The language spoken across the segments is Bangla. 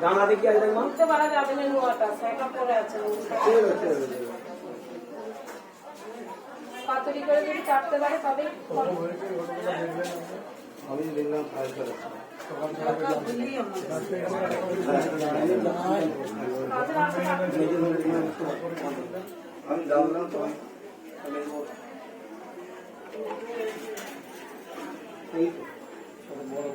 ডানা দেখি আজ দেখলাম বুঝতে পারা যাবে না নোয়াটা সেটা পড়ে আছে পাতুরি করে যদি কাটতে পারে তবে আমি দেখলাম আমি জানলাম তো এই বড় বড়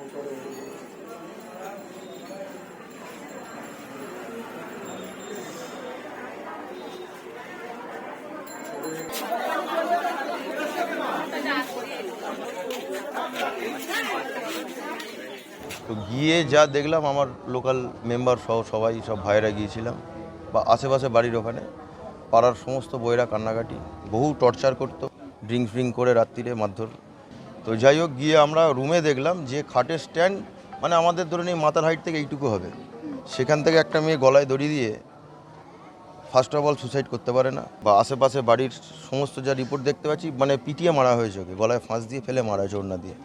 তো গিয়ে যা দেখলাম, আমার লোকাল মেম্বার সহ সবাই, সব ভাইয়েরা গিয়েছিলাম, বা আশেপাশে বাড়ির ওখানে পাড়ার সমস্ত বইয়েরা কান্নাকাটি, বহু টর্চার করতো, ড্রিঙ্ক করে রাত্রিরে মারধর। তো যাই হোক, গিয়ে আমরা রুমে দেখলাম যে খাটের স্ট্যান্ড মানে আমাদের ধরে নিয়ে মাথার হাইট থেকে এইটুকু হবে, সেখান থেকে একটা মেয়ে গলায় দড়ি দিয়ে ফার্স্ট অফ অল সুসাইড করতে পারে না। বা আশেপাশে বাড়ির সমস্ত যা রিপোর্ট দেখতে পাচ্ছি, মানে পিটিয়ে মারা হয়েছে, ওকে গলায় ফাঁস দিয়ে ফেলে মারা হয়েছে ওড়না দিয়ে।